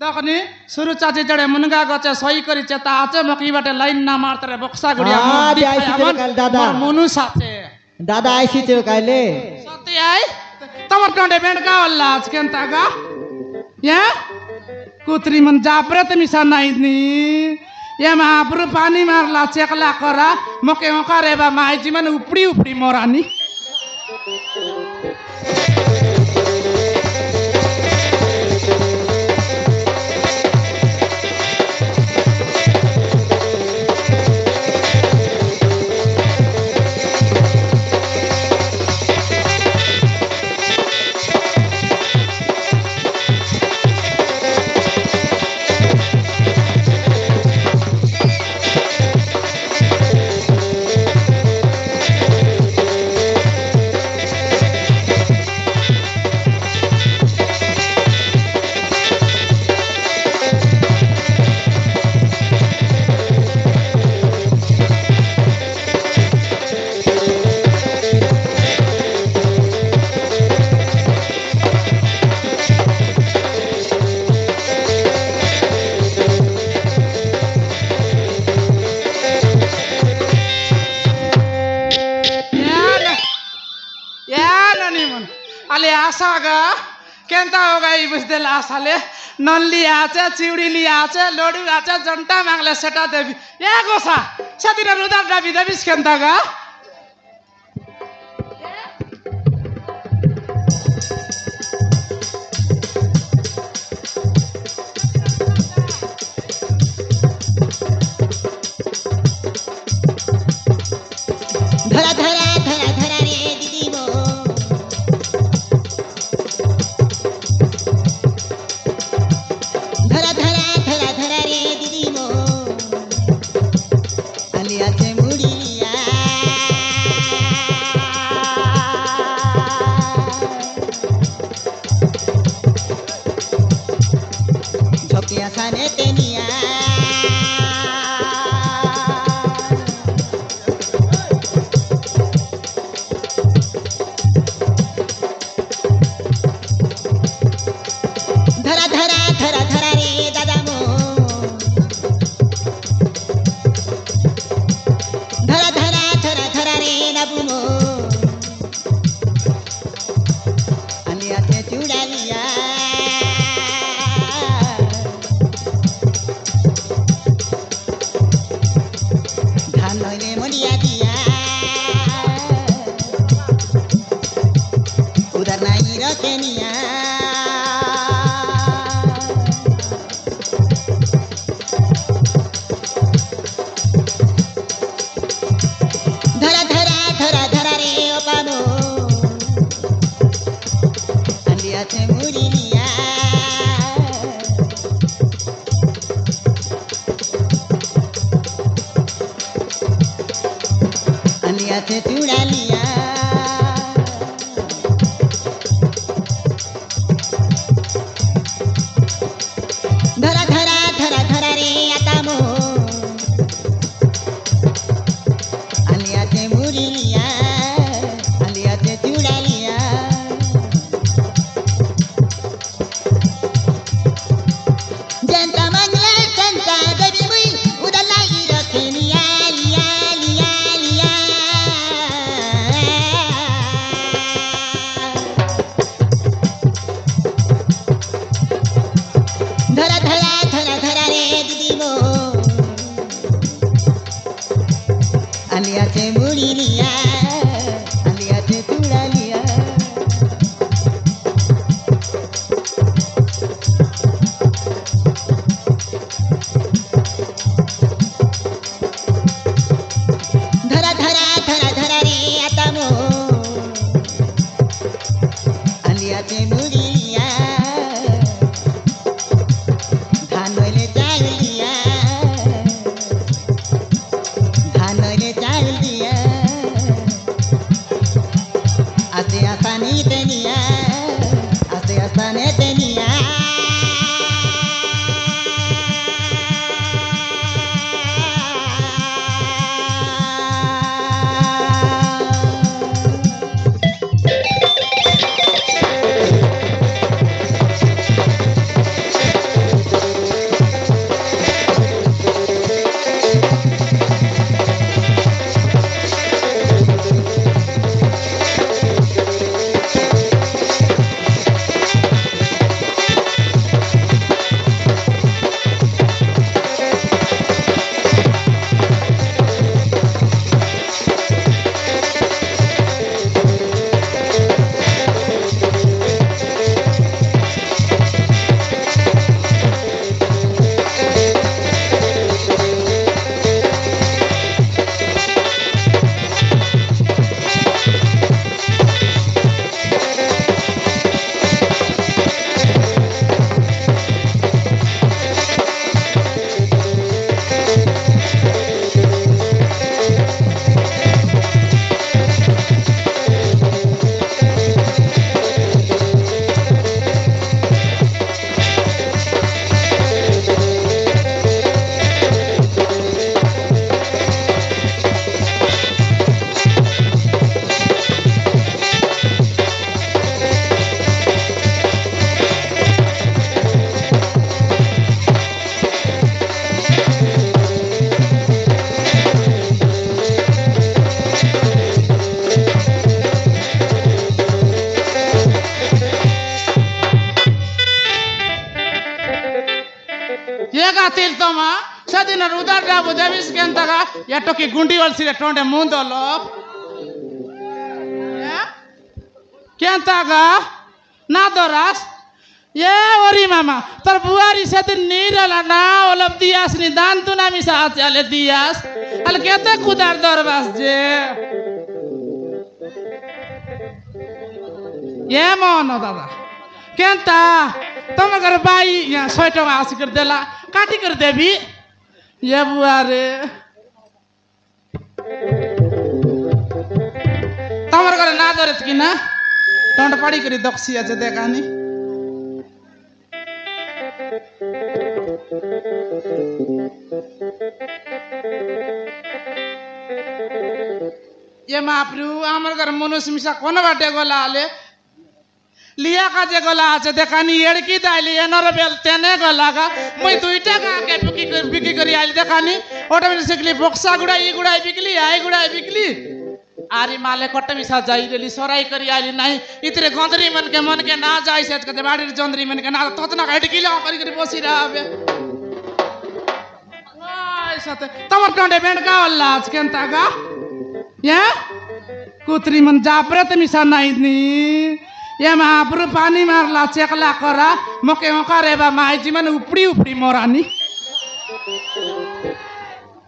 देखनी शुरू चाची जड़े मुनगा गचे सही करी चेता आचे मकी बाटे लाइन ना मारते रे बक्सा गुड़िया दादा मुनु साचे दादा आइसी थियो काले सत्य आई तमर टंडे बेंड का वल्ला आज केंता का या कुत्री मन जापरे ते मिसा नाइनी या महापुरु पानी मारला चेकला करा मके मका रेबा माइजी मन उपड़ी उपड़ी मोरानी आसागा केंता होगा ये बुझ दिल आसाले नल्ली आचे चिवड़ी ली आचे लोडू आचे जंटा मांगले सेटा देवी ये गोसा सतीना रुदार डाबी देवीस केंता गा धरा धरा धरा धरा रे दीदी वो ये गातील तो मा सदिन उदार डाबु देविस के अंतगा या तो की गुंडी वाल सिरे टोंडे मुंदो लो क्या अंतगा ना दोरास ये ओरी मामा तर बुआरी सदिन नीरला ना ओलब दियास नि दान तू ना मिसा आले दियास अल कहते कुदार दरबास जे ये मोनो दादा केंता तुम अगर बाई यहाँ सोइटो आसी कर देला काटी कर देवी ये बुआरे तुम अगर ना दरत की ना टोंड पड़ी करी दक्षिया जे देखा नी ये महाप्रभु आमर घर मनुष्य मिसा कोन बाटे गोला आले लिया का जे गोला আছে দেখানি এড়কি দাইলি এনর বেল তেনে গলাগা মই দুইটা কাকে বিক্রি করি আইলি দেখানি ওটা মিলে শিখলি বক্সা গুড়াই ই গুড়াই বিকলি আই গুড়াই বিকলি আরি মালে কটে মিসা যাই রেলি সরাই করি আইলি নাই ইতরে গंधरी मन के ना जाई से कते बाड़ी जंदरी मन के ना ततना এড়কি লা করি করি বসি রাবে ওই সাথে তোমার টন্ডে বেন্ড কা আল্লাহ আজ কেনতাগা ये कुत्री मन जापरत मिसा नहीं नी ये महाप्रभु पानी मारला चेकला करा मके मका रेबा माइजी मन उपड़ी उपड़ी मोरानी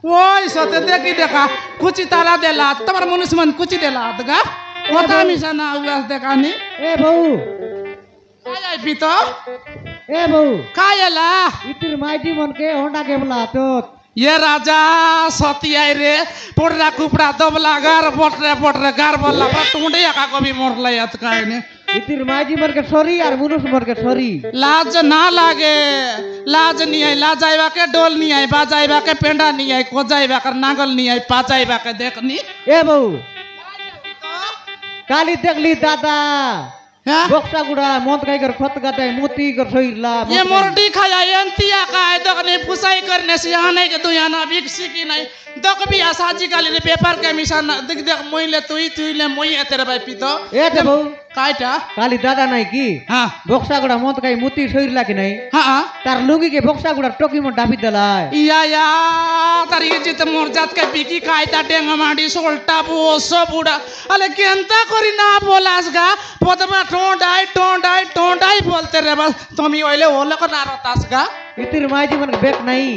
ओय सते देखी देखा कुची ताला देला तमर मनुष्य मन कुची देला दगा ओता मिसा ना हुआ देखानी ए बहू काय आई पितो ए बहू कायला इतिर माइटी मन के होंडा के बोला तो ये राजा सती आई रे पोडरा कुपड़ा दबला गार पोटरे गार बोला टुंडे का कभी मोरला यात काय ने इतिर माइटी मन के छोरी और मुनुष मन के छोरी लाज ना लागे लाज नहीं आई लाज आइबा के डोल नहीं आई बाज आइबा के पेंडा नहीं आई कोजाइबा के नागल नहीं आई पाजाइबा के देखनी ए बहू काली देखली दादा हाँ? बक्सा गुड़ा मोत काई कर खत गाताई मोती कर सोइला ये मोरडी खाया एंतिया का है दकने फुसाई करने से आने के तू यहाँ बिक्सी की नहीं दक भी आसाजी काली रे पेपर के मिशन देख देख मोइले तुई ले मोई है तेरे भाई पितो ए ते बहू काइटा काली दादा नहीं की हाँ बक्सा गुड़ा मोत काई मोती सोइला की नहीं हाँ तार लुंगी के बक्सा गुड़ा टोकी में डाबी दलाय या तारी जित मोर जात के बिकी काइता टेंगा माडी सोल्टा बोसो बुड़ा अले केंता करी ना बोलास गा पोदमा टोंडाई बोलते रे बस तुमी ओइले ओले को ना रतास गा इतिर माइजी मन के बेक नहीं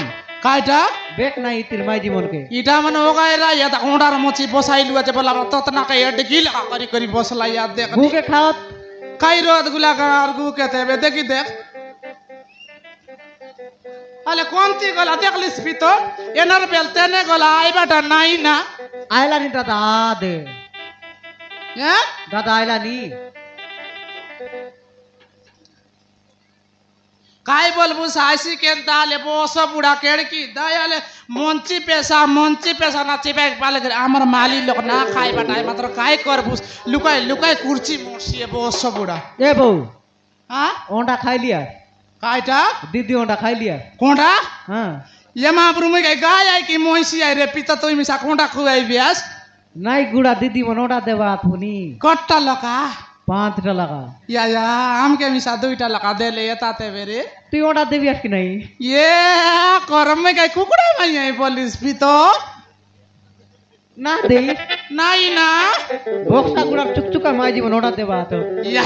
काइटा बेक नहीं इतिर माइजी मन के इटा मन होगा रा या त ओंडार मोची बसाई लुआ जे बोला ततना के एड गिल करी करी बसला याद देख गु के खावत काई रोद गुला कर गु के तेबे देखी देख अले कोनती गला देखलिस पितो एनर बेल तेने गला आइबाटा नाई ना आयला नी दादा दे ये दादा आयला नी काय बोलबू सासी के दाले बोसो बुढ़ा केड़की दयाले मंची पैसा ना चिपे पाले कर हमर माली लोग ना खाई बटाई मात्र काय करबू लुकाई कुर्सी मोसी बोसो बुढ़ा ए बहू हां ओंडा खाई लिया कायटा दीदी ओंडा खाई लिया कोंडा हां ये महाप्रभु में गाय आई कि मोसी आई रे पिता तो मिसा कोंडा खुआई बियास नहीं गुड़ा दीदी मन ओंडा देवा थुनी कट्टा लका 5 टा लगा या हम के मिसा 2टा लका दे ले ताते बेरे तू ओंडा देवियास की नहीं ये करम में काय कुकुड़ा में आई पुलिस पितो ना दे नहीं ना बक्सा गुड़ा चुकचुका माइजी मन ओंडा देवा तो या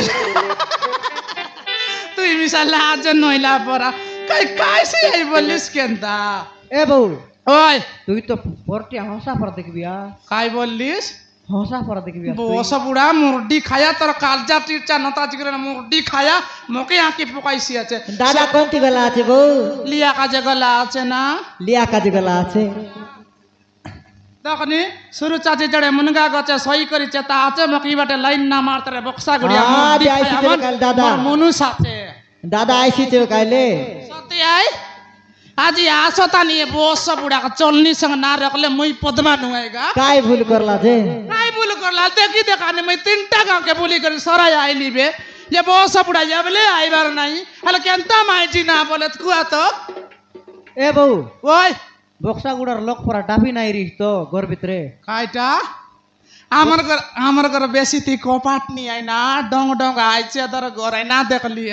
तू मिसा लाज नइला परा काय से आई पुलिस केंता ए बहू ओय तू तो पोरटी हंसा पर देखबिया काय बोलिस हंसा पर देखबिया बोस बुढ़ा मुर्डी खाया तोर कालजा टीचा नता जिगर मुर्डी खाया मोके आके पकाइसी আছে दादा कौन ती गला আছে बहू लिया का जगला আছে ना लिया काजी गला আছে तखनी शुरू चाची जड़े मुनगा गचे सही करी चेता আছে मकी बाटे लाइन ना मारते रे बक्सा गुड़िया हाँ, मुर्डी बे आइसी खाया तेरे काल दादा। मनु साथे दादा आईसी चे काले सत्य आई आज आसता नहीं बोस बुढ़ा का चलनी संग ना रखले मुई पद्मा नुएगा काय भूल करला जे काय बोल करला देखी देखाने मैं 3टा गांव के बोली कर सराय आईली बे ये बोस बुढ़ा ये बोले आई बार नहीं हले केंता माइजी ना बोले कुआ तो ए बहू ओय बक्सा गुड़ार लोक परा डाबी नहीं रिस तो घर भितरे काइटा আমার ঘর বেশি তি কপাট নি আই না ডং ডং আইছে ধর ঘর আই না দেখলি